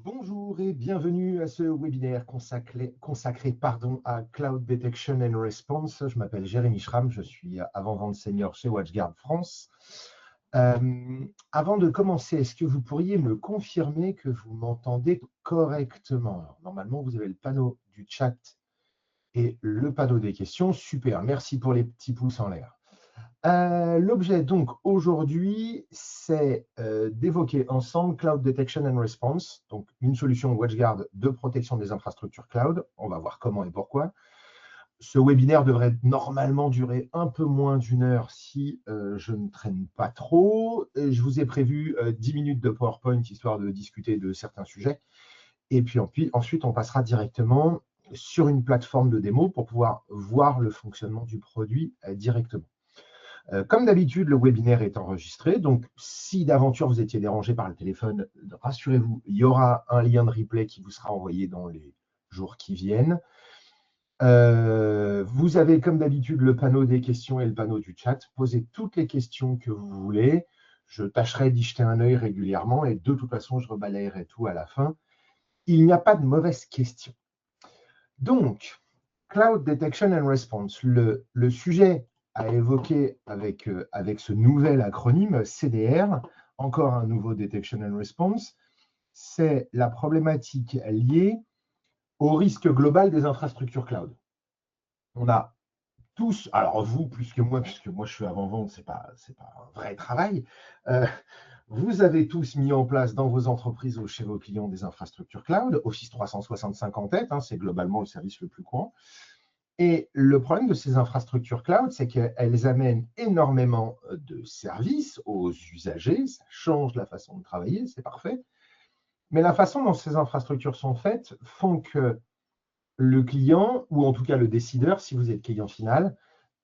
Bonjour et bienvenue à ce webinaire consacré à Cloud Detection and Response. Je m'appelle Jérémy Schramm, je suis avant-vente senior chez WatchGuard France. Avant de commencer, est-ce que vous pourriez me confirmer que vous m'entendez correctement? Alors, normalement, vous avez le panneau du chat et le panneau des questions. Super, merci pour les petits pouces en l'air. L'objet donc aujourd'hui, c'est d'évoquer ensemble Cloud Detection and Response, donc une solution WatchGuard de protection des infrastructures cloud. On va voir comment et pourquoi. Ce webinaire devrait normalement durer un peu moins d'une heure si je ne traîne pas trop. Je vous ai prévu 10 minutes de PowerPoint histoire de discuter de certains sujets. Et puis ensuite, on passera directement sur une plateforme de démo pour pouvoir voir le fonctionnement du produit directement. Comme d'habitude, le webinaire est enregistré, donc si d'aventure vous étiez dérangé par le téléphone, rassurez-vous, il y aura un lien de replay qui vous sera envoyé dans les jours qui viennent. Vous avez comme d'habitude le panneau des questions et le panneau du chat. Posez toutes les questions que vous voulez. Je tâcherai d'y jeter un œil régulièrement et de toute façon, je rebalayerai tout à la fin. Il n'y a pas de mauvaises questions. Donc, Cloud Detection and Response, le sujet à évoquer avec ce nouvel acronyme CDR, encore un nouveau Detection and Response, c'est la problématique liée au risque global des infrastructures cloud. On a tous, alors vous plus que moi, puisque moi je suis avant-vente, c'est pas un vrai travail, vous avez tous mis en place dans vos entreprises ou chez vos clients des infrastructures cloud, Office 365 en tête, c'est globalement le service le plus courant. Et le problème de ces infrastructures cloud, c'est qu'elles amènent énormément de services aux usagers, ça change la façon de travailler, c'est parfait. Mais la façon dont ces infrastructures sont faites font que le client, ou en tout cas le décideur, si vous êtes client final,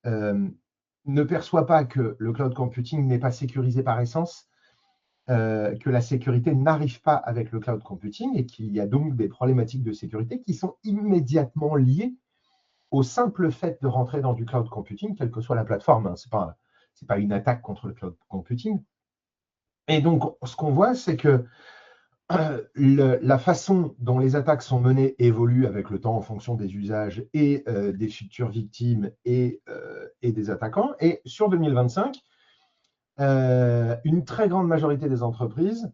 ne perçoit pas que le cloud computing n'est pas sécurisé par essence, que la sécurité n'arrive pas avec le cloud computing et qu'il y a donc des problématiques de sécurité qui sont immédiatement liées au simple fait de rentrer dans du cloud computing, quelle que soit la plateforme. Ce n'est pas une attaque contre le cloud computing. Et donc, ce qu'on voit, c'est que la façon dont les attaques sont menées évolue avec le temps en fonction des usages et des futures victimes et des attaquants. Et sur 2025, une très grande majorité des entreprises,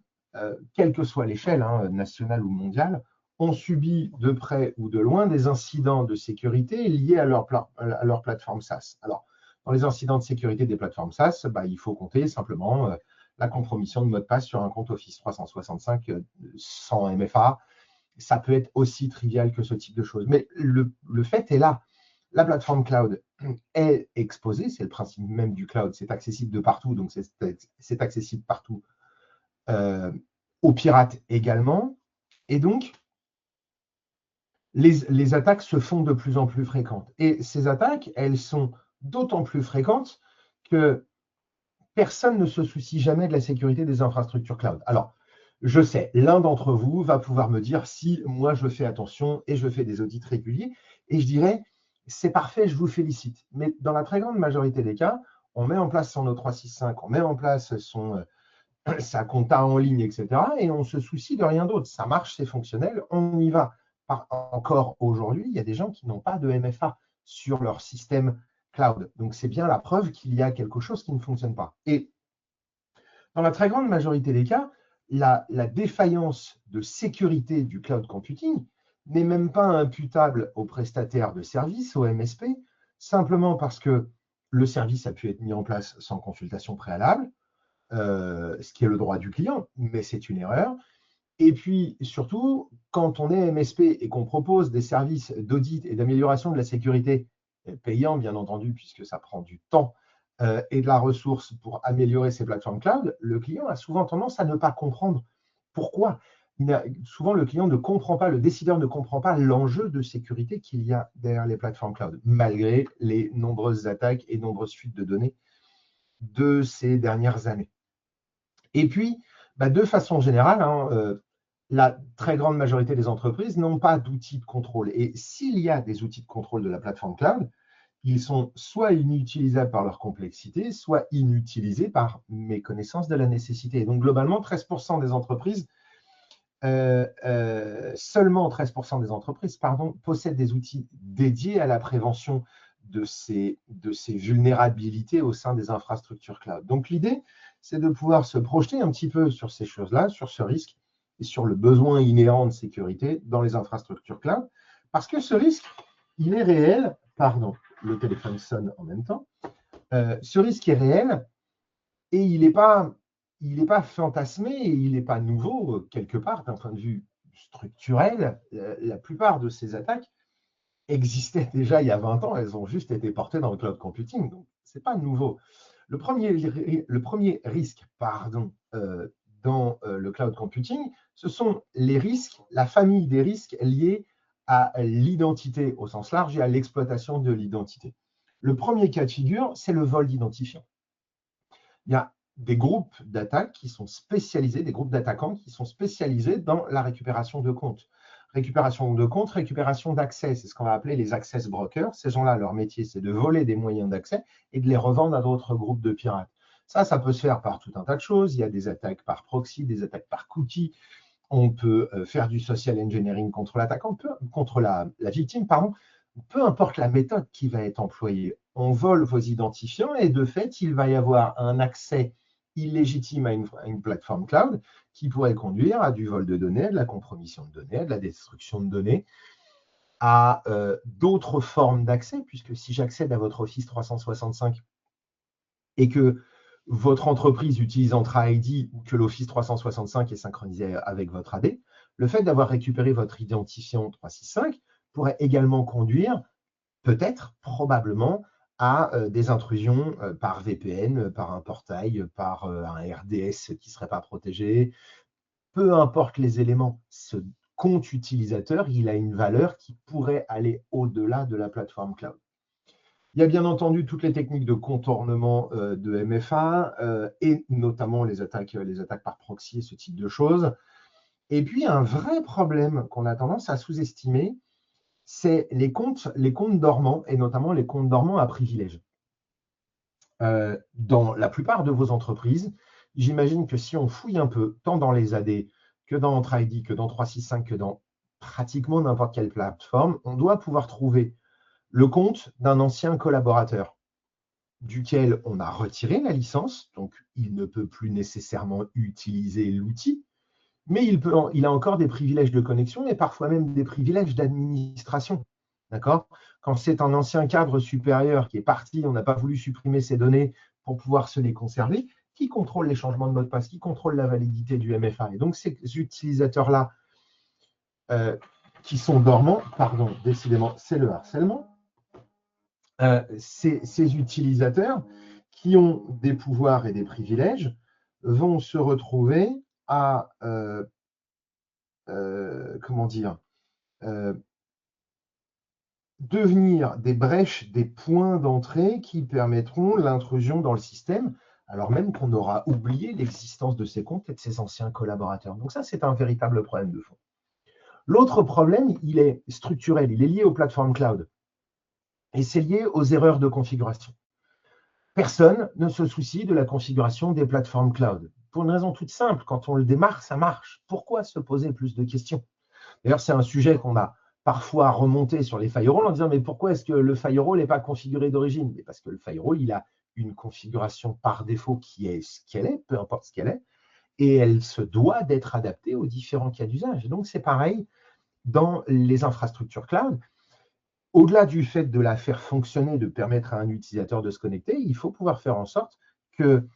quelle que soit l'échelle, nationale ou mondiale, ont subi de près ou de loin des incidents de sécurité liés à leur plateforme SaaS. Alors, dans les incidents de sécurité des plateformes SaaS, il faut compter simplement la compromission de mot de passe sur un compte Office 365 sans MFA. Ça peut être aussi trivial que ce type de choses. Mais le fait est là. La plateforme cloud est exposée, c'est le principe même du cloud, c'est accessible de partout, donc c'est accessible partout aux pirates également. Et donc, les attaques se font de plus en plus fréquentes. Et ces attaques, elles sont d'autant plus fréquentes que personne ne se soucie jamais de la sécurité des infrastructures cloud. Alors, je sais, l'un d'entre vous va pouvoir me dire si moi je fais attention et je fais des audits réguliers, et je dirais, c'est parfait, je vous félicite. Mais dans la très grande majorité des cas, on met en place son O365, on met en place sa compta en ligne, etc. Et on se soucie de rien d'autre. Ça marche, c'est fonctionnel, on y va. Encore aujourd'hui, il y a des gens qui n'ont pas de MFA sur leur système cloud. Donc, c'est bien la preuve qu'il y a quelque chose qui ne fonctionne pas. Et dans la très grande majorité des cas, la défaillance de sécurité du cloud computing n'est même pas imputable aux prestataires de services, au MSP, simplement parce que le service a pu être mis en place sans consultation préalable, ce qui est le droit du client, mais c'est une erreur. Et puis, surtout, quand on est MSP et qu'on propose des services d'audit et d'amélioration de la sécurité, payants, bien entendu, puisque ça prend du temps et de la ressource pour améliorer ces plateformes cloud, le client a souvent tendance à ne pas comprendre pourquoi. Souvent, le client ne comprend pas, le décideur ne comprend pas l'enjeu de sécurité qu'il y a derrière les plateformes cloud, malgré les nombreuses attaques et nombreuses fuites de données de ces dernières années. Et puis, de façon générale, la très grande majorité des entreprises n'ont pas d'outils de contrôle. Et s'il y a des outils de contrôle de la plateforme cloud, ils sont soit inutilisables par leur complexité, soit inutilisés par méconnaissance de la nécessité. Et donc, globalement, 13% des entreprises seulement 13% des entreprises possèdent des outils dédiés à la prévention de ces vulnérabilités au sein des infrastructures cloud. Donc l'idée, c'est de pouvoir se projeter un petit peu sur ces choses-là, sur ce risque et sur le besoin inhérent de sécurité dans les infrastructures cloud, parce que ce risque, il est réel. Pardon, le téléphone sonne en même temps. Ce risque est réel et il n'est pas fantasmé et il n'est pas nouveau quelque part d'un point de vue structurel. La plupart de ces attaques existaient déjà il y a 20 ans, elles ont juste été portées dans le cloud computing, donc ce n'est pas nouveau. Le premier risque dans le cloud computing, ce sont les risques, la famille des risques liés à l'identité au sens large et à l'exploitation de l'identité. Le premier cas de figure, c'est le vol d'identifiants. Il y a des groupes d'attaques qui sont spécialisés, des groupes d'attaquants qui sont spécialisés dans la récupération de comptes. Récupération de comptes, récupération d'accès, c'est ce qu'on va appeler les access brokers. Ces gens-là, leur métier, c'est de voler des moyens d'accès et de les revendre à d'autres groupes de pirates. Ça peut se faire par tout un tas de choses. Il y a des attaques par proxy, des attaques par cookie. On peut faire du social engineering contre l'attaquant, contre la victime, pardon. Peu importe la méthode qui va être employée, on vole vos identifiants et de fait, il va y avoir un accès illégitime à une plateforme cloud qui pourrait conduire à du vol de données, à de la compromission de données, à de la destruction de données, à d'autres formes d'accès, puisque si j'accède à votre Office 365 et que votre entreprise utilise Entra ID ou que l'Office 365 est synchronisé avec votre AD, le fait d'avoir récupéré votre identifiant 365 pourrait également conduire, peut-être, probablement, à des intrusions par VPN, par un portail, par un RDS qui ne serait pas protégé. Peu importe les éléments, ce compte utilisateur, il a une valeur qui pourrait aller au-delà de la plateforme cloud. Il y a bien entendu toutes les techniques de contournement de MFA et notamment les attaques par proxy et ce type de choses. Et puis, un vrai problème qu'on a tendance à sous-estimer, c'est les comptes dormants et notamment les comptes dormants à privilèges. Dans la plupart de vos entreprises, j'imagine que si on fouille un peu, tant dans les AD que dans Entra ID, que dans 365, que dans pratiquement n'importe quelle plateforme, on doit pouvoir trouver le compte d'un ancien collaborateur duquel on a retiré la licence, donc il ne peut plus nécessairement utiliser l'outil, mais il a encore des privilèges de connexion et parfois même des privilèges d'administration. D'accord ? Quand c'est un ancien cadre supérieur qui est parti, on n'a pas voulu supprimer ses données pour pouvoir se les conserver, qui contrôle les changements de mot de passe, qui contrôle la validité du MFA. Et donc, ces utilisateurs-là qui sont dormants, pardon, décidément, c'est le harcèlement, ces utilisateurs qui ont des pouvoirs et des privilèges vont se retrouver à devenir des brèches, des points d'entrée qui permettront l'intrusion dans le système, alors même qu'on aura oublié l'existence de ces comptes et de ces anciens collaborateurs. Donc ça, c'est un véritable problème de fond. L'autre problème, il est structurel, il est lié aux plateformes cloud. Et c'est lié aux erreurs de configuration. Personne ne se soucie de la configuration des plateformes cloud. Pour une raison toute simple, quand on le démarre, ça marche. Pourquoi se poser plus de questions? D'ailleurs, c'est un sujet qu'on a parfois remonté sur les firewalls en disant mais pourquoi est-ce que le firewall n'est pas configuré d'origine? Parce que le firewall, il a une configuration par défaut qui est ce qu'elle est, peu importe ce qu'elle est, et elle se doit d'être adaptée aux différents cas d'usage. Donc, c'est pareil dans les infrastructures cloud. Au-delà du fait de la faire fonctionner, de permettre à un utilisateur de se connecter, il faut pouvoir faire en sorte que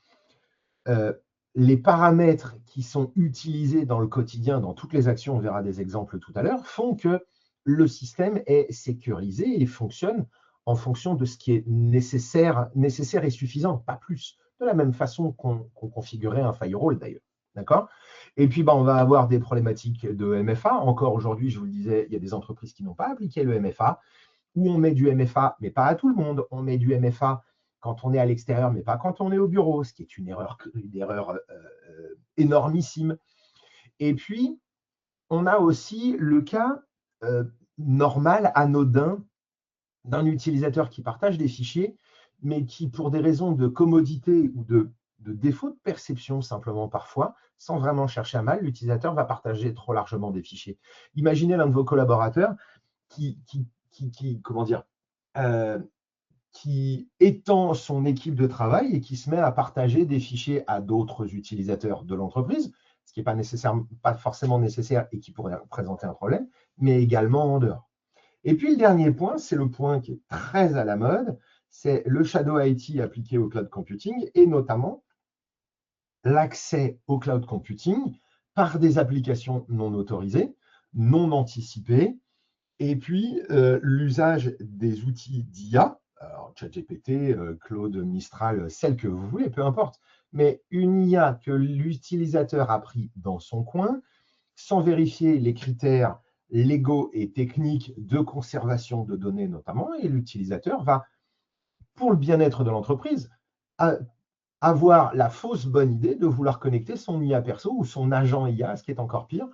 les paramètres qui sont utilisés dans le quotidien, dans toutes les actions, on verra des exemples tout à l'heure, font que le système est sécurisé et fonctionne en fonction de ce qui est nécessaire et suffisant, pas plus. De la même façon qu'on configurerait un firewall d'ailleurs. D'accord? Et puis, on va avoir des problématiques de MFA. Encore aujourd'hui, je vous le disais, il y a des entreprises qui n'ont pas appliqué le MFA, où on met du MFA, mais pas à tout le monde. On met du MFA quand on est à l'extérieur, mais pas quand on est au bureau, ce qui est une erreur énormissime. Et puis, on a aussi le cas normal, anodin, d'un utilisateur qui partage des fichiers, mais qui, pour des raisons de commodité ou de défaut de perception simplement parfois, sans vraiment chercher à mal, l'utilisateur va partager trop largement des fichiers. Imaginez l'un de vos collaborateurs comment dire, qui étend son équipe de travail et qui se met à partager des fichiers à d'autres utilisateurs de l'entreprise, ce qui n'est pas forcément nécessaire et qui pourrait présenter un problème, mais également en dehors. Et puis le dernier point, c'est le point qui est très à la mode, c'est le shadow IT appliqué au cloud computing et notamment l'accès au cloud computing par des applications non autorisées, non anticipées, et puis l'usage des outils d'IA, alors ChatGPT, Claude, Mistral, celle que vous voulez, peu importe, mais une IA que l'utilisateur a pris dans son coin, sans vérifier les critères légaux et techniques de conservation de données notamment, et l'utilisateur va, pour le bien-être de l'entreprise, avoir la fausse bonne idée de vouloir connecter son IA perso ou son agent IA, ce qui est encore pire,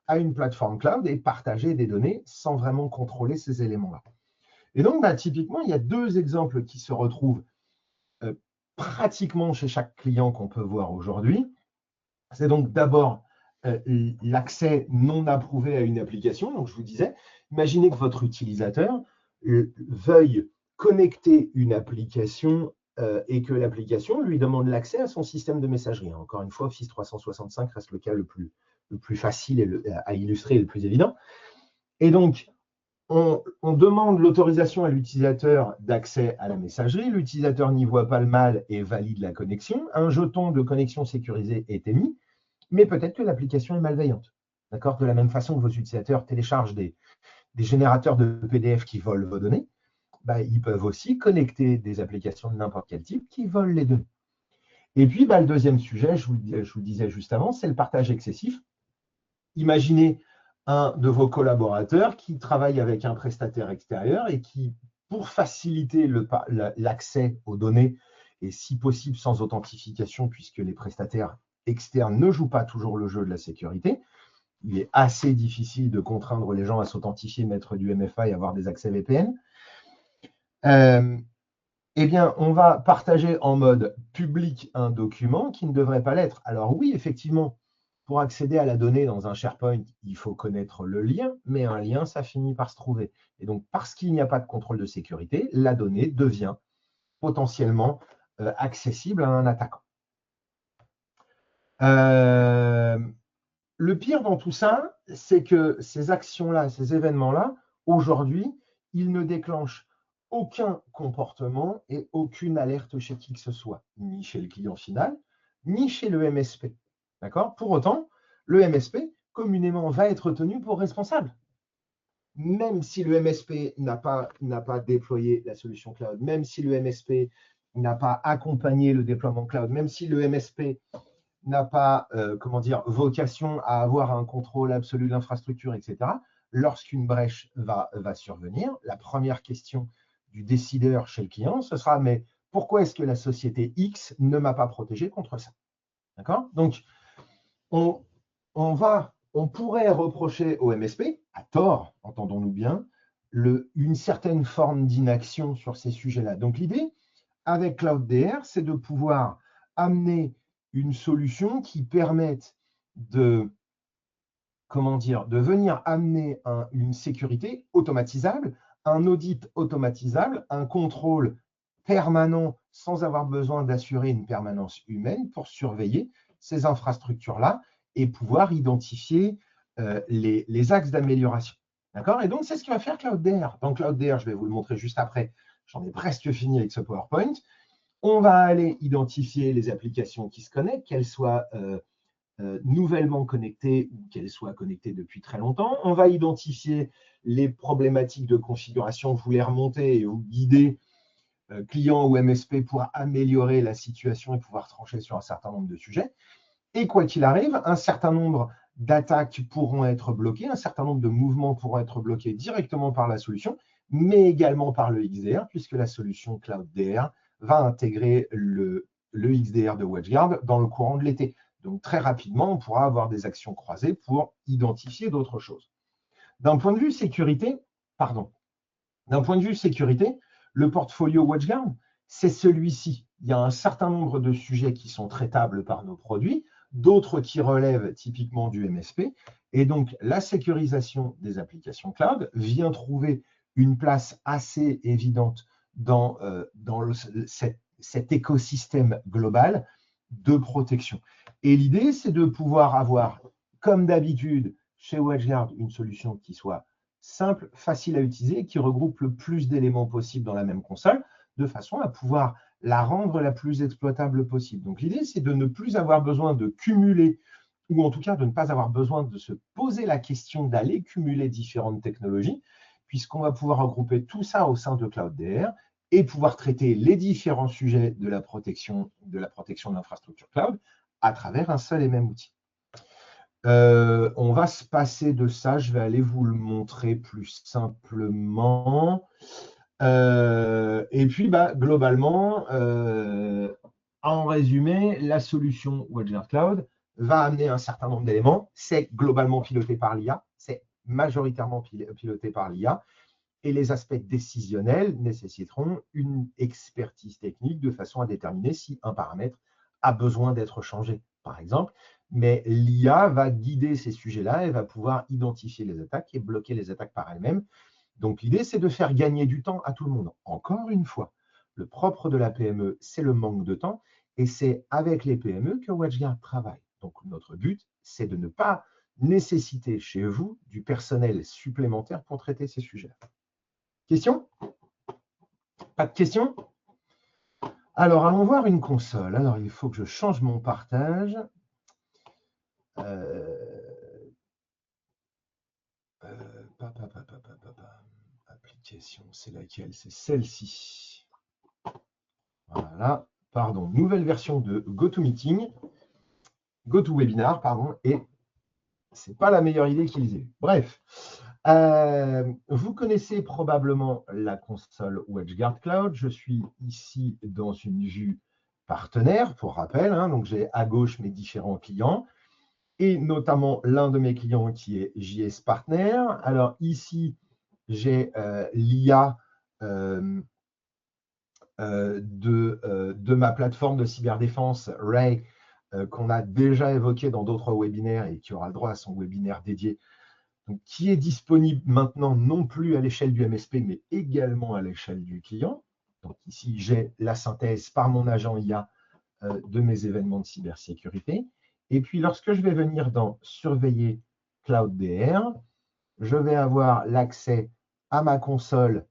à une plateforme cloud et partager des données sans vraiment contrôler ces éléments-là. Et donc, typiquement, il y a deux exemples qui se retrouvent pratiquement chez chaque client qu'on peut voir aujourd'hui. C'est donc d'abord l'accès non approuvé à une application. Donc, je vous disais, imaginez que votre utilisateur veuille connecter une application et que l'application lui demande l'accès à son système de messagerie. Encore une fois, Office 365 reste le cas le plus facile à illustrer et le plus évident. Et donc, on demande l'autorisation à l'utilisateur d'accès à la messagerie. L'utilisateur n'y voit pas le mal et valide la connexion. Un jeton de connexion sécurisé est émis, mais peut-être que l'application est malveillante. D'accord ? De la même façon que vos utilisateurs téléchargent des générateurs de PDF qui volent vos données, ils peuvent aussi connecter des applications de n'importe quel type qui volent les données. Et puis, le deuxième sujet, je vous disais juste avant, c'est le partage excessif. Imaginez un de vos collaborateurs qui travaille avec un prestataire extérieur et qui, pour faciliter l'accès aux données, et si possible sans authentification, puisque les prestataires externes ne jouent pas toujours le jeu de la sécurité, il est assez difficile de contraindre les gens à s'authentifier, mettre du MFA et avoir des accès VPN. Eh bien, on va partager en mode public un document qui ne devrait pas l'être. Alors oui, effectivement, pour accéder à la donnée dans un SharePoint, il faut connaître le lien, mais un lien, ça finit par se trouver. Et donc, parce qu'il n'y a pas de contrôle de sécurité, la donnée devient potentiellement accessible à un attaquant. Le pire dans tout ça, c'est que ces actions-là, ces événements-là, aujourd'hui, ils ne déclenchent aucun comportement et aucune alerte chez qui que ce soit, ni chez le client final, ni chez le MSP. D'accord ? Pour autant, le MSP, communément, va être tenu pour responsable. Même si le MSP n'a pas déployé la solution cloud, même si le MSP n'a pas accompagné le déploiement cloud, même si le MSP n'a pas vocation à avoir un contrôle absolu de l'infrastructure, etc., lorsqu'une brèche va survenir, la première question du décideur chez le client, ce sera « mais pourquoi est-ce que la société X ne m'a pas protégé contre ça ?» D'accord ? Donc, on pourrait reprocher au MSP, à tort, entendons-nous bien, une certaine forme d'inaction sur ces sujets-là. Donc, l'idée, avec CloudDR, c'est de pouvoir amener une solution qui permette de venir amener une sécurité automatisable, un audit automatisable, un contrôle permanent sans avoir besoin d'assurer une permanence humaine pour surveiller ces infrastructures-là et pouvoir identifier les axes d'amélioration. D'accord ? Et donc, c'est ce qui va faire CloudDR. Dans CloudDR, je vais vous le montrer juste après, j'en ai presque fini avec ce PowerPoint. On va aller identifier les applications qui se connectent, qu'elles soient nouvellement connectées ou qu'elles soient connectées depuis très longtemps. On va identifier les problématiques de configuration, vous les remonter et vous guider client ou MSP pour améliorer la situation et pouvoir trancher sur un certain nombre de sujets. Et quoi qu'il arrive, un certain nombre d'attaques pourront être bloquées, un certain nombre de mouvements pourront être bloqués directement par la solution, mais également par le XDR, puisque la solution CloudDR va intégrer le XDR de WatchGuard dans le courant de l'été. Donc, très rapidement, on pourra avoir des actions croisées pour identifier d'autres choses. D'un point de vue sécurité, le portfolio WatchGuard, c'est celui-ci. il y a un certain nombre de sujets qui sont traitables par nos produits, d'autres qui relèvent typiquement du MSP. Et donc, la sécurisation des applications cloud vient trouver une place assez évidente dans cet écosystème global de protection. Et l'idée, c'est de pouvoir avoir, comme d'habitude, chez WatchGuard, une solution qui soit simple, facile à utiliser, qui regroupe le plus d'éléments possible dans la même console, de façon à pouvoir la rendre la plus exploitable possible. Donc l'idée, c'est de ne plus avoir besoin de cumuler, ou en tout cas de ne pas avoir besoin de se poser la question d'aller cumuler différentes technologies, puisqu'on va pouvoir regrouper tout ça au sein de CloudDR et pouvoir traiter les différents sujets de la protection de l'infrastructure cloud à travers un seul et même outil. On va se passer de ça, je vais aller vous le montrer plus simplement. Et puis, globalement, en résumé, la solution WatchGuard Cloud va amener un certain nombre d'éléments. C'est globalement piloté par l'IA, c'est majoritairement piloté par l'IA, et les aspects décisionnels nécessiteront une expertise technique de façon à déterminer si un paramètre a besoin d'être changé, par exemple. Mais l'IA va guider ces sujets-là, elle va pouvoir identifier les attaques et bloquer les attaques par elle-même. Donc l'idée, c'est de faire gagner du temps à tout le monde. Encore une fois, le propre de la PME, c'est le manque de temps, et c'est avec les PME que WatchGuard travaille. Donc notre but, c'est de ne pas nécessiter chez vous du personnel supplémentaire pour traiter ces sujets. Question? Pas de questions? Alors, allons voir une console. Alors, il faut que je change mon partage. Application, c'est laquelle? C'est celle-ci. Voilà, pardon. Nouvelle version de GoToMeeting, GoToWebinar, pardon, et c'est pas la meilleure idée qu'ils aient eue. Bref, vous connaissez probablement la console WatchGuard Cloud. Je suis ici dans une vue partenaire, pour rappel. Donc, j'ai à gauche mes différents clients, et notamment l'un de mes clients qui est JS Partner. Alors ici, j'ai l'IA de ma plateforme de cyberdéfense, Ray, qu'on a déjà évoqué dans d'autres webinaires et qui aura le droit à son webinaire dédié, donc, qui est disponible maintenant non plus à l'échelle du MSP, mais également à l'échelle du client. Donc ici, j'ai la synthèse par mon agent IA de mes événements de cybersécurité. Et puis, lorsque je vais venir dans Surveiller CloudDR, je vais avoir l'accès à ma console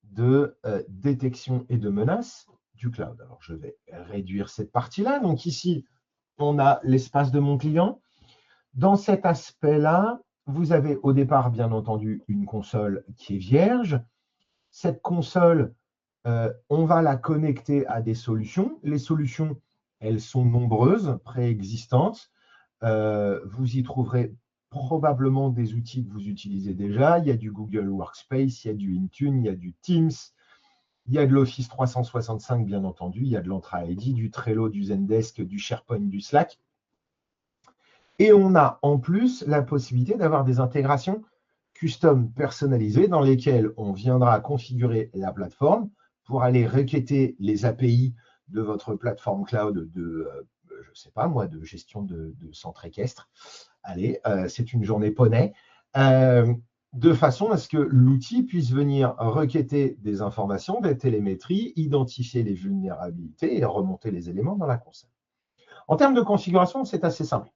de détection et de menace du cloud. Alors, je vais réduire cette partie-là. Donc ici, on a l'espace de mon client. Dans cet aspect-là, vous avez au départ, bien entendu, une console qui est vierge. Cette console, on va la connecter à des solutions. Les solutions, elles sont nombreuses, préexistantes. Vous y trouverez probablement des outils que vous utilisez déjà. Il y a du Google Workspace, il y a du Intune, il y a du Teams, il y a de l'Office 365, bien entendu, il y a de l'Entra ID, du Trello, du Zendesk, du SharePoint, du Slack. Et on a en plus la possibilité d'avoir des intégrations custom personnalisées dans lesquelles on viendra configurer la plateforme pour aller requêter les API de votre plateforme cloud de, je ne sais pas moi, de gestion de centre équestre. Allez, c'est une journée poney. De façon à ce que l'outil puisse venir requêter des informations, des télémétries, identifier les vulnérabilités et remonter les éléments dans la console. En termes de configuration, c'est assez simple.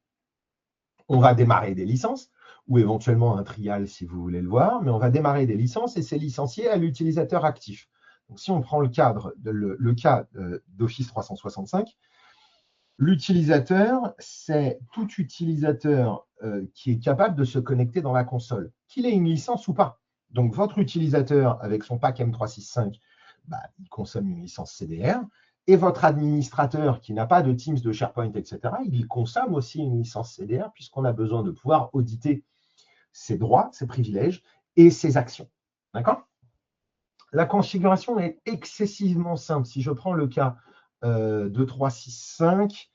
On va démarrer des licences, ou éventuellement un trial si vous voulez le voir, mais on va démarrer des licences et c'est licencié à l'utilisateur actif. Donc, si on prend le cas d'Office 365, l'utilisateur, c'est tout utilisateur qui est capable de se connecter dans la console, qu'il ait une licence ou pas. Donc, votre utilisateur, avec son pack M365, il consomme une licence CDR. Et votre administrateur qui n'a pas de Teams, de SharePoint, etc., il consomme aussi une licence CDR puisqu'on a besoin de pouvoir auditer ses droits, ses privilèges et ses actions. D'accord? La configuration est excessivement simple. Si je prends le cas de 365,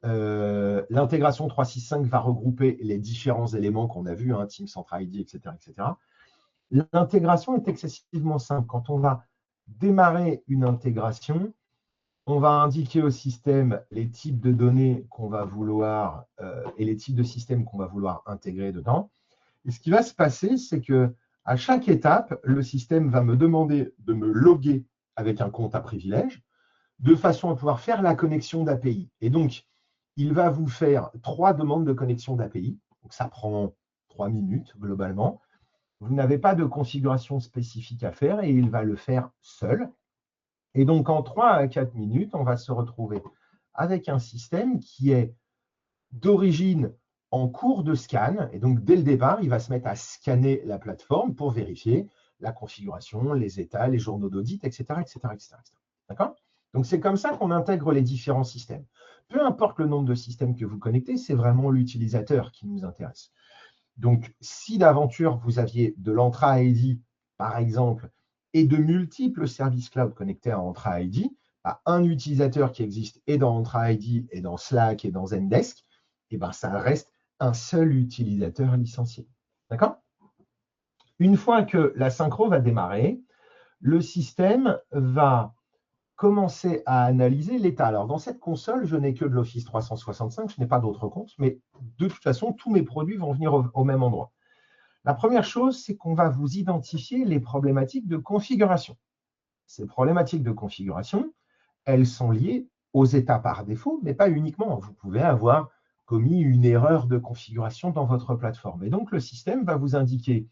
l'intégration 365 va regrouper les différents éléments qu'on a vus, Teams, Entra ID, etc., etc. L'intégration est excessivement simple. Quand on va démarrer une intégration, On va indiquer au système les types de données qu'on va vouloir et les types de systèmes qu'on va vouloir intégrer dedans. Et ce qui va se passer, c'est que à chaque étape, le système va me demander de me loguer avec un compte à privilège de façon à pouvoir faire la connexion d'API. Et donc, il va vous faire 3 demandes de connexion d'API. Donc, ça prend 3 minutes globalement. Vous n'avez pas de configuration spécifique à faire et il va le faire seul. Et donc, en 3 à 4 minutes, on va se retrouver avec un système qui est d'origine en cours de scan. Et donc, dès le départ, il va se mettre à scanner la plateforme pour vérifier la configuration, les états, les journaux d'audit, etc., etc., etc. D'accord? Donc, c'est comme ça qu'on intègre les différents systèmes. Peu importe le nombre de systèmes que vous connectez, c'est vraiment l'utilisateur qui nous intéresse. Donc, si d'aventure, vous aviez de l'Entra ID, par exemple, et de multiples services cloud connectés à Entra ID, à un utilisateur qui existe et dans Entra ID, et dans Slack, et dans Zendesk, et ben, ça reste un seul utilisateur licencié. D'accord? Une fois que la synchro va démarrer, le système va commencer à analyser l'état. Alors, dans cette console, je n'ai que de l'Office 365, je n'ai pas d'autres comptes, mais de toute façon, tous mes produits vont venir au même endroit. La première chose, c'est qu'on va vous identifier les problématiques de configuration. Ces problématiques de configuration, elles sont liées aux états par défaut, mais pas uniquement. Vous pouvez avoir commis une erreur de configuration dans votre plateforme. Et donc, le système va vous indiquer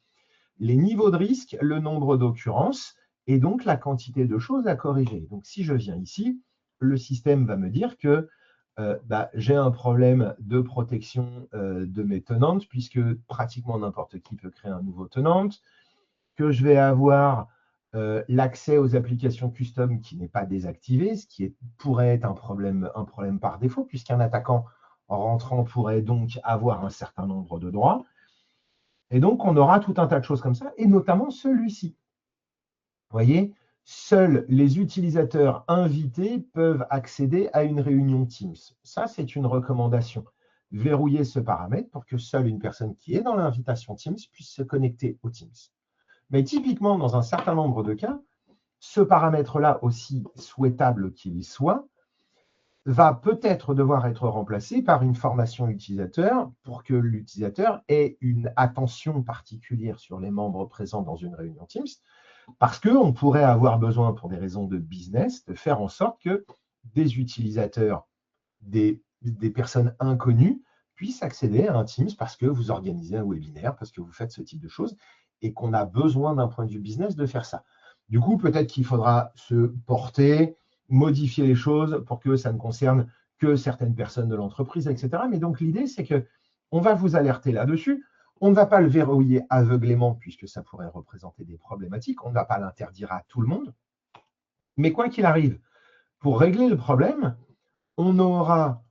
les niveaux de risque, le nombre d'occurrences et donc la quantité de choses à corriger. Donc, si je viens ici, le système va me dire que j'ai un problème de protection de mes tenantes, puisque pratiquement n'importe qui peut créer un nouveau tenant, que je vais avoir l'accès aux applications custom qui n'est pas désactivé, ce qui pourrait être un problème par défaut, puisqu'un attaquant en rentrant pourrait donc avoir un certain nombre de droits. Et donc, on aura tout un tas de choses comme ça, et notamment celui-ci. Vous voyez, seuls les utilisateurs invités peuvent accéder à une réunion Teams. Ça, c'est une recommandation. Verrouillez ce paramètre pour que seule une personne qui est dans l'invitation Teams puisse se connecter au Teams. Mais typiquement, dans un certain nombre de cas, ce paramètre-là, aussi souhaitable qu'il soit, va peut-être devoir être remplacé par une formation utilisateur pour que l'utilisateur ait une attention particulière sur les membres présents dans une réunion Teams, parce qu'on pourrait avoir besoin, pour des raisons de business, de faire en sorte que des utilisateurs, des personnes inconnues, puissent accéder à un Teams parce que vous organisez un webinaire, parce que vous faites ce type de choses, et qu'on a besoin d'un point de vue business de faire ça. Du coup, peut-être qu'il faudra se porter, modifier les choses pour que ça ne concerne que certaines personnes de l'entreprise, etc. Mais donc, l'idée, c'est qu'on va vous alerter là-dessus. On ne va pas le verrouiller aveuglément, puisque ça pourrait représenter des problématiques. On ne va pas l'interdire à tout le monde. Mais quoi qu'il arrive, pour régler le problème, on aura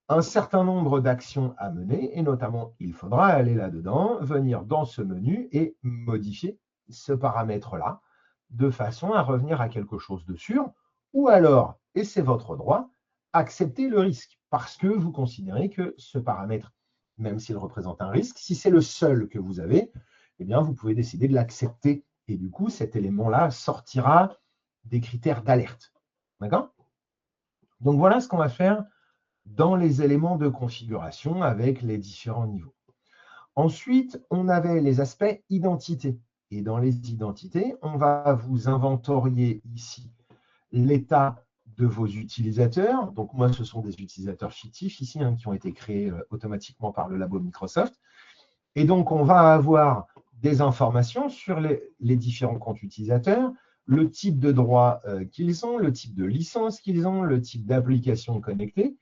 un certain nombre d'actions à mener, et notamment, il faudra aller là-dedans, venir dans ce menu et modifier ce paramètre-là, de façon à revenir à quelque chose de sûr, ou alors, et c'est votre droit, accepter le risque, parce que vous considérez que ce paramètre, même s'il représente un risque, si c'est le seul que vous avez, eh bien, vous pouvez décider de l'accepter, et du coup, cet élément-là sortira des critères d'alerte. D'accord? Donc, voilà ce qu'on va faire dans les éléments de configuration avec les différents niveaux. Ensuite, on avait les aspects identité. Et dans les identités, on va vous inventorier ici l'état de vos utilisateurs. Donc moi, ce sont des utilisateurs fictifs ici qui ont été créés automatiquement par le labo Microsoft. Et donc, on va avoir des informations sur les différents comptes utilisateurs, le type de droit qu'ils ont, le type de licence qu'ils ont, le type d'application connectée,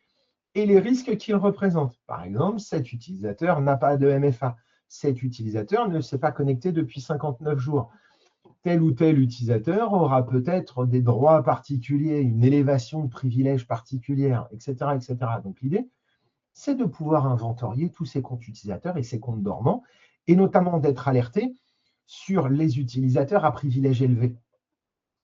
et les risques qu'il représente. Par exemple, cet utilisateur n'a pas de MFA. Cet utilisateur ne s'est pas connecté depuis 59 jours. Tel ou tel utilisateur aura peut-être des droits particuliers, une élévation de privilèges particulière, etc., etc. Donc l'idée, c'est de pouvoir inventorier tous ces comptes utilisateurs et ces comptes dormants, et notamment d'être alerté sur les utilisateurs à privilège élevé.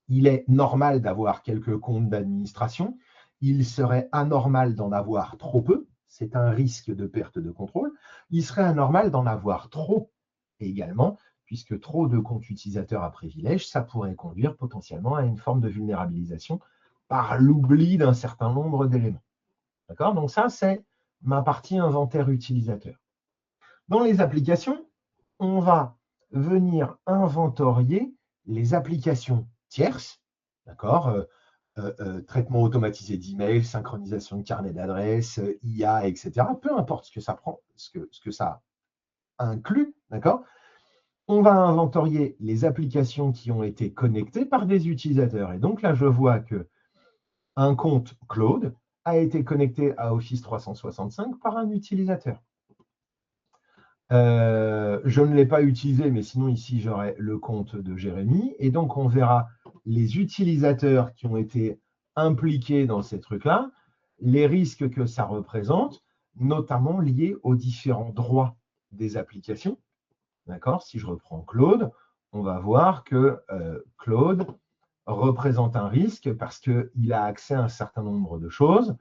Il est normal d'avoir quelques comptes d'administration. Il serait anormal d'en avoir trop peu. C'est un risque de perte de contrôle. Il serait anormal d'en avoir trop également, puisque trop de comptes utilisateurs à privilège, ça pourrait conduire potentiellement à une forme de vulnérabilisation par l'oubli d'un certain nombre d'éléments. D'accord? Donc ça, c'est ma partie inventaire utilisateur. Dans les applications, on va venir inventorier les applications tierces, d'accord? Traitement automatisé d'email, synchronisation de carnet d'adresses, IA, etc. Peu importe ce que ça prend, ce que ça inclut, d'accord? On va inventorier les applications qui ont été connectées par des utilisateurs. Et donc là, je vois que un compte Claude a été connecté à Office 365 par un utilisateur. Je ne l'ai pas utilisé, mais sinon ici j'aurai le compte de Jérémy. Et donc on verra les utilisateurs qui ont été impliqués dans ces trucs-là, les risques que ça représente, notamment liés aux différents droits des applications. D'accord? Si je reprends Claude, on va voir que Claude représente un risque parce qu'il a accès à un certain nombre de choses,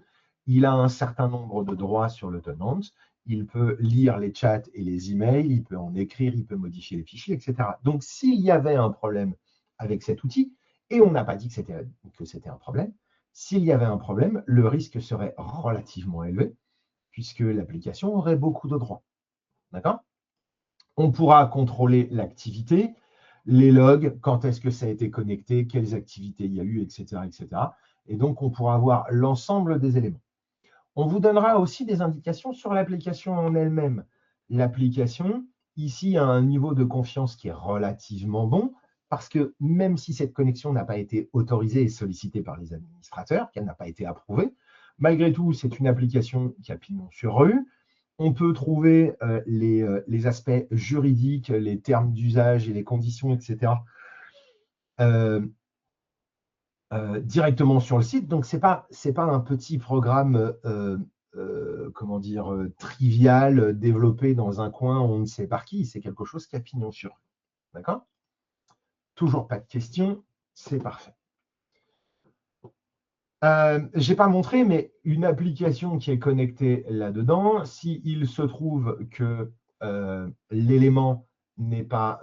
il a un certain nombre de droits sur le tenant, il peut lire les chats et les emails, il peut en écrire, il peut modifier les fichiers, etc. Donc, s'il y avait un problème avec cet outil, et on n'a pas dit que c'était un problème, s'il y avait un problème, le risque serait relativement élevé, puisque l'application aurait beaucoup de droits. D'accord? On pourra contrôler l'activité, les logs, quand est-ce que ça a été connecté, quelles activités il y a eu, etc., etc. Et donc, on pourra voir l'ensemble des éléments. On vous donnera aussi des indications sur l'application en elle-même. L'application, ici, a un niveau de confiance qui est relativement bon, parce que même si cette connexion n'a pas été autorisée et sollicitée par les administrateurs, qu'elle n'a pas été approuvée, malgré tout, c'est une application qui a pignon sur rue. On peut trouver les aspects juridiques, les termes d'usage et les conditions, etc., directement sur le site. Donc, ce n'est pas un petit programme comment dire, trivial, développé dans un coin, on ne sait par qui. C'est quelque chose qui a pignon sur rue. D'accord? Toujours pas de questions, c'est parfait. Je n'ai pas montré, mais une application qui est connectée là-dedans, s'il se trouve que l'élément n'est pas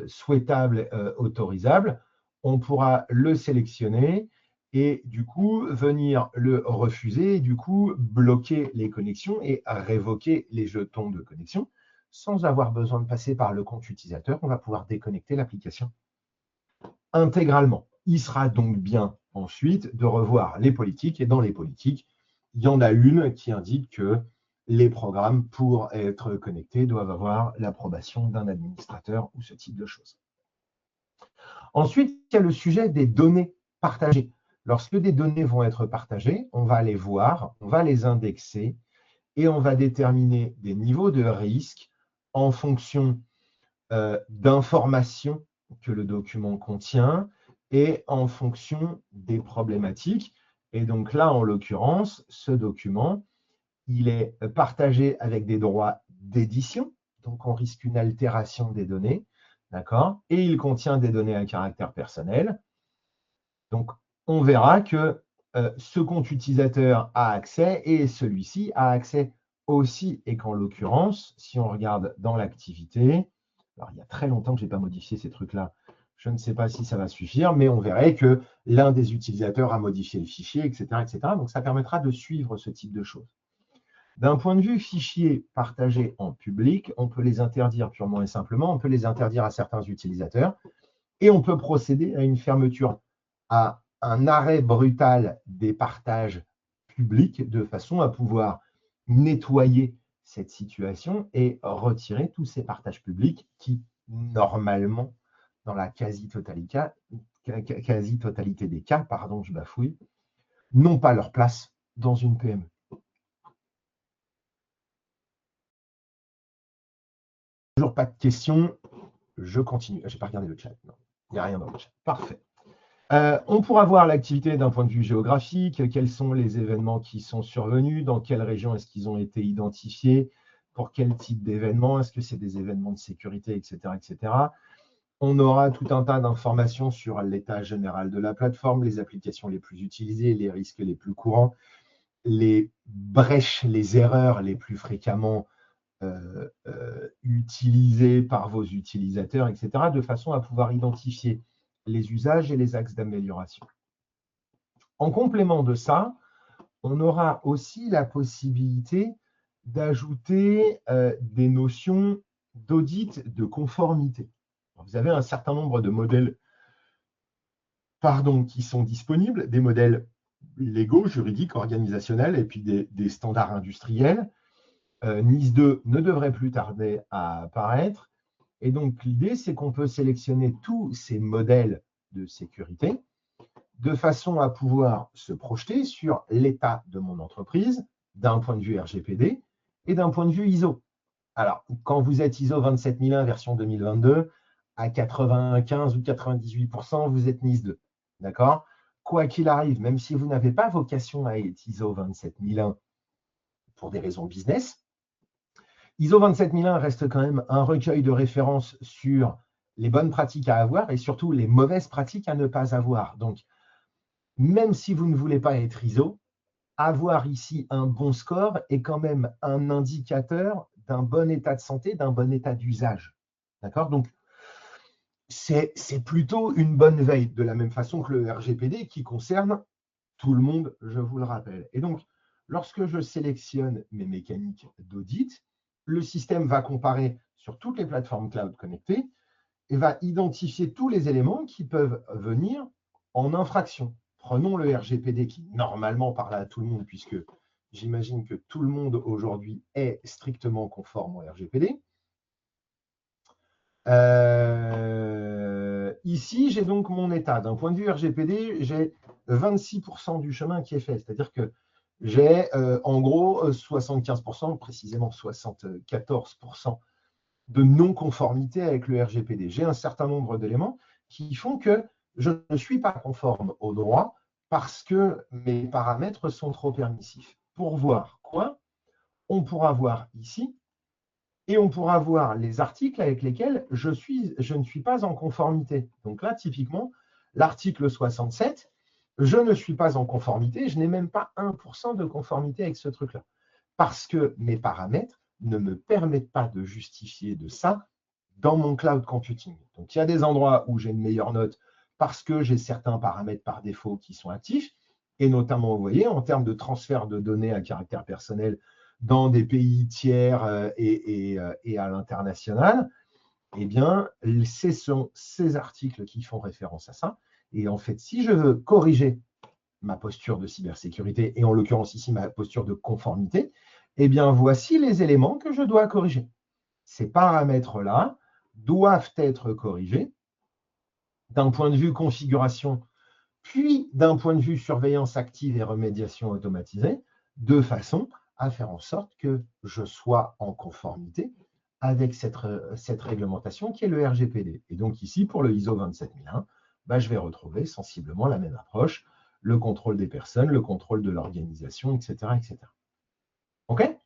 souhaitable, autorisable, on pourra le sélectionner et du coup venir le refuser, et du coup bloquer les connexions et révoquer les jetons de connexion sans avoir besoin de passer par le compte utilisateur. On va pouvoir déconnecter l'application intégralement. Il sera donc bien ensuite de revoir les politiques, et dans les politiques, il y en a une qui indique que les programmes, pour être connectés, doivent avoir l'approbation d'un administrateur ou ce type de choses. Ensuite, il y a le sujet des données partagées. Lorsque des données vont être partagées, on va les voir, on va les indexer et on va déterminer des niveaux de risque en fonction d'informations que le document contient et en fonction des problématiques. Et donc là, en l'occurrence, ce document, il est partagé avec des droits d'édition, donc on risque une altération des données, d'accord? Et il contient des données à caractère personnel. Donc, on verra que ce compte utilisateur a accès et celui-ci a accès aussi, et qu'en l'occurrence, si on regarde dans l'activité, alors il y a très longtemps que je n'ai pas modifié ces trucs-là, je ne sais pas si ça va suffire, mais on verrait que l'un des utilisateurs a modifié le fichier, etc., etc. Donc, ça permettra de suivre ce type de choses. D'un point de vue fichiers partagés en public, on peut les interdire purement et simplement, on peut les interdire à certains utilisateurs, et on peut procéder à une fermeture, à un arrêt brutal des partages publics, de façon à pouvoir nettoyer cette situation et retirer tous ces partages publics qui, normalement, dans la quasi-totalité des cas, pardon, je bafouille, n'ont pas leur place dans une PME. Toujours pas de questions, je continue. Je n'ai pas regardé le chat, non, il n'y a rien dans le chat. Parfait. On pourra voir l'activité d'un point de vue géographique, quels sont les événements qui sont survenus, dans quelle région est-ce qu'ils ont été identifiés, pour quel type d'événements, est-ce que c'est des événements de sécurité, etc., etc. On aura tout un tas d'informations sur l'état général de la plateforme, les applications les plus utilisées, les risques les plus courants, les brèches, les erreurs les plus fréquemment utilisées par vos utilisateurs, etc., de façon à pouvoir identifier les usages et les axes d'amélioration. En complément de ça, on aura aussi la possibilité d'ajouter des notions d'audit de conformité. Vous avez un certain nombre de modèles qui sont disponibles, des modèles légaux, juridiques, organisationnels, et puis des standards industriels. NIS 2 ne devrait plus tarder à apparaître. Et donc, l'idée, c'est qu'on peut sélectionner tous ces modèles de sécurité de façon à pouvoir se projeter sur l'état de mon entreprise d'un point de vue RGPD et d'un point de vue ISO. Alors, quand vous êtes ISO 27001 version 2022, à 95 ou 98%, vous êtes NIS 2. D'accord? Quoi qu'il arrive, même si vous n'avez pas vocation à être ISO 27001 pour des raisons business, ISO 27001 reste quand même un recueil de références sur les bonnes pratiques à avoir et surtout les mauvaises pratiques à ne pas avoir. Donc, même si vous ne voulez pas être ISO, avoir ici un bon score est quand même un indicateur d'un bon état de santé, d'un bon état d'usage. D'accord? Donc, c'est plutôt une bonne veille, de la même façon que le RGPD qui concerne tout le monde, je vous le rappelle. Et donc, lorsque je sélectionne mes mécaniques d'audit, le système va comparer sur toutes les plateformes cloud connectées et va identifier tous les éléments qui peuvent venir en infraction. Prenons le RGPD qui normalement parle à tout le monde, puisque j'imagine que tout le monde aujourd'hui est strictement conforme au RGPD. Ici, j'ai donc mon état. D'un point de vue RGPD, j'ai 26% du chemin qui est fait. C'est-à-dire que j'ai en gros 75%, précisément 74% de non-conformité avec le RGPD. J'ai un certain nombre d'éléments qui font que je ne suis pas conforme au droit parce que mes paramètres sont trop permissifs. Pour voir quoi, on pourra voir ici et on pourra voir les articles avec lesquels je ne suis pas en conformité. Donc là, typiquement, l'article 67, je ne suis pas en conformité, je n'ai même pas 1% de conformité avec ce truc-là. Parce que mes paramètres ne me permettent pas de justifier de ça dans mon cloud computing. Donc, il y a des endroits où j'ai une meilleure note parce que j'ai certains paramètres par défaut qui sont actifs, et notamment, vous voyez, en termes de transfert de données à caractère personnel dans des pays tiers et à l'international, eh bien, ce sont ces articles qui font référence à ça. Et en fait, si je veux corriger ma posture de cybersécurité, et en l'occurrence ici ma posture de conformité, eh bien, voici les éléments que je dois corriger. Ces paramètres-là doivent être corrigés d'un point de vue configuration, puis d'un point de vue surveillance active et remédiation automatisée, de façon à faire en sorte que je sois en conformité avec cette réglementation qui est le RGPD. Et donc ici, pour le ISO 27001, je vais retrouver sensiblement la même approche, le contrôle des personnes, le contrôle de l'organisation, etc., etc. OK?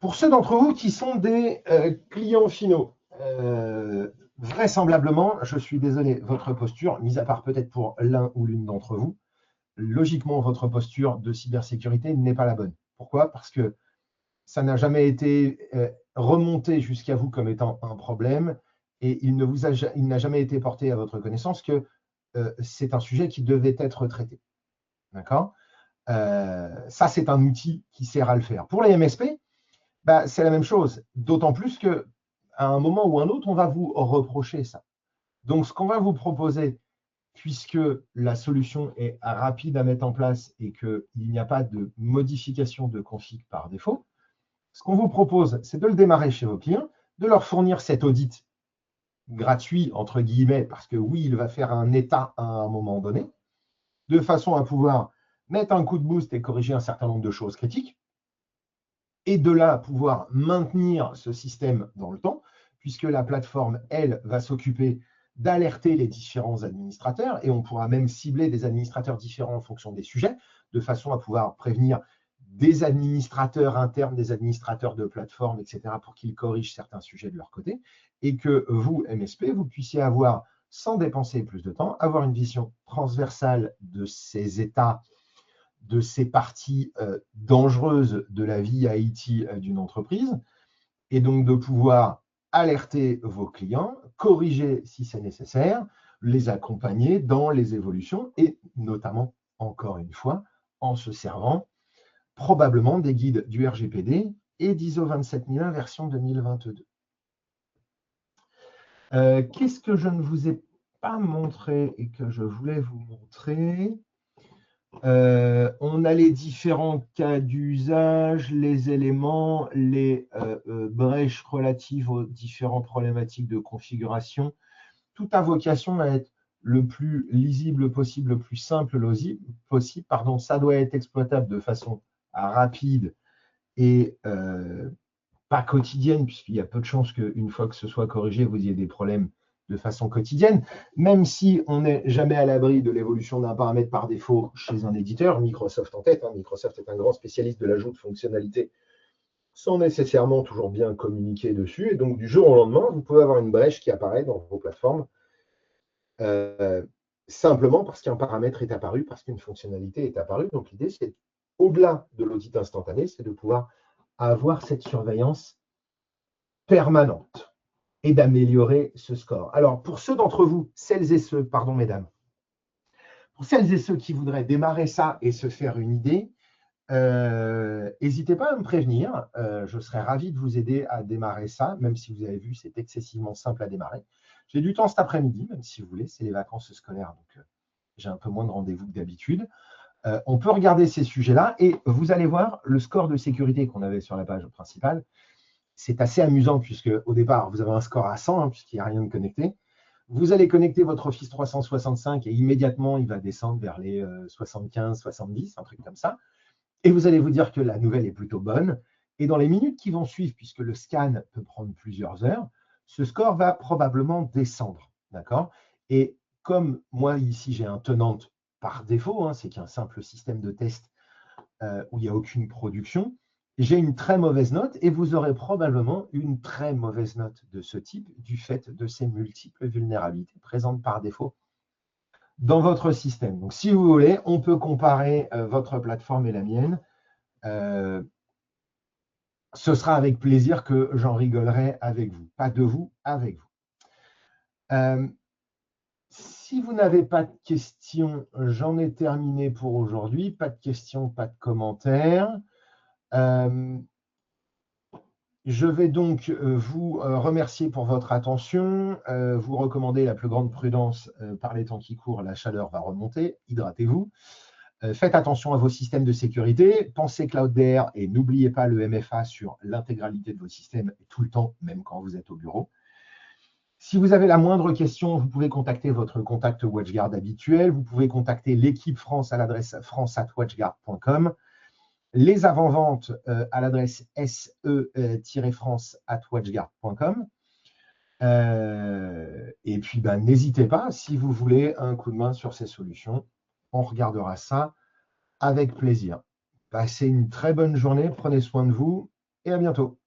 Pour ceux d'entre vous qui sont des clients finaux, vraisemblablement, je suis désolé, votre posture, mis à part peut-être pour l'un ou l'une d'entre vous, logiquement, votre posture de cybersécurité n'est pas la bonne. Pourquoi? Parce que ça n'a jamais été remonté jusqu'à vous comme étant un problème et il n'a jamais été porté à votre connaissance que c'est un sujet qui devait être traité. D'accord? Ça, c'est un outil qui sert à le faire. Pour les MSP, c'est la même chose, d'autant plus qu'à un moment ou un autre, on va vous reprocher ça. Donc, ce qu'on va vous proposer, puisque la solution est rapide à mettre en place et qu'il n'y a pas de modification de config par défaut, ce qu'on vous propose, c'est de le démarrer chez vos clients, de leur fournir cet audit gratuit, entre guillemets, parce que oui, il va faire un état à un moment donné, de façon à pouvoir mettre un coup de boost et corriger un certain nombre de choses critiques, et de là pouvoir maintenir ce système dans le temps, puisque la plateforme, elle, va s'occuper d'alerter les différents administrateurs, et on pourra même cibler des administrateurs différents en fonction des sujets, de façon à pouvoir prévenir des administrateurs internes, des administrateurs de plateforme, etc., pour qu'ils corrigent certains sujets de leur côté, et que vous, MSP, vous puissiez avoir, sans dépenser plus de temps, avoir une vision transversale de ces états, de ces parties dangereuses de la vie IT d'une entreprise, et donc de pouvoir alerter vos clients, corriger si c'est nécessaire, les accompagner dans les évolutions et notamment, encore une fois, en se servant probablement des guides du RGPD et d'ISO 27001 version 2022. Qu'est-ce que je ne vous ai pas montré et que je voulais vous montrer? On a les différents cas d'usage, les éléments, les brèches relatives aux différentes problématiques de configuration. Tout a vocation à être le plus lisible possible, le plus simple possible. Pardon, ça doit être exploitable de façon rapide et pas quotidienne, puisqu'il y a peu de chances qu'une fois que ce soit corrigé, vous ayez des problèmes de façon quotidienne, même si on n'est jamais à l'abri de l'évolution d'un paramètre par défaut chez un éditeur, Microsoft en tête. Microsoft est un grand spécialiste de l'ajout de fonctionnalités sans nécessairement toujours bien communiquer dessus. Et donc, du jour au lendemain, vous pouvez avoir une brèche qui apparaît dans vos plateformes, simplement parce qu'un paramètre est apparu, parce qu'une fonctionnalité est apparue. Donc, l'idée, c'est, au-delà de l'audit instantané, c'est de pouvoir avoir cette surveillance permanente et d'améliorer ce score. Alors, pour ceux d'entre vous, celles et ceux, pardon mesdames, pour celles et ceux qui voudraient démarrer ça et se faire une idée, n'hésitez pas à me prévenir. Je serais ravi de vous aider à démarrer ça, même si vous avez vu, c'est excessivement simple à démarrer. J'ai du temps cet après-midi, même si vous voulez, c'est les vacances scolaires, donc j'ai un peu moins de rendez-vous que d'habitude. On peut regarder ces sujets-là et vous allez voir le score de sécurité qu'on avait sur la page principale. C'est assez amusant puisque au départ, vous avez un score à 100 puisqu'il n'y a rien de connecté. Vous allez connecter votre Office 365 et immédiatement, il va descendre vers les 75, 70, un truc comme ça. Et vous allez vous dire que la nouvelle est plutôt bonne. Et dans les minutes qui vont suivre, puisque le scan peut prendre plusieurs heures, ce score va probablement descendre. D'accord? Et comme moi, ici, j'ai un tenant par défaut, c'est qu'il y a un simple système de test où il n'y a aucune production, j'ai une très mauvaise note et vous aurez probablement une très mauvaise note de ce type du fait de ces multiples vulnérabilités présentes par défaut dans votre système. Donc, si vous voulez, on peut comparer votre plateforme et la mienne. Ce sera avec plaisir que j'en rigolerai avec vous. Pas de vous, avec vous. Si vous n'avez pas de questions, j'en ai terminé pour aujourd'hui. Pas de questions, pas de commentaires. Je vais donc vous remercier pour votre attention, vous recommander la plus grande prudence par les temps qui courent, la chaleur va remonter, hydratez-vous. Faites attention à vos systèmes de sécurité, pensez CloudDR et n'oubliez pas le MFA sur l'intégralité de vos systèmes tout le temps, même quand vous êtes au bureau. Si vous avez la moindre question, vous pouvez contacter votre contact WatchGuard habituel, vous pouvez contacter l'équipe France à l'adresse france@watchguard.com. Les avant-ventes à l'adresse se-france@watchguard.com. Et puis, n'hésitez pas, si vous voulez un coup de main sur ces solutions, on regardera ça avec plaisir. Passez une très bonne journée, prenez soin de vous et à bientôt.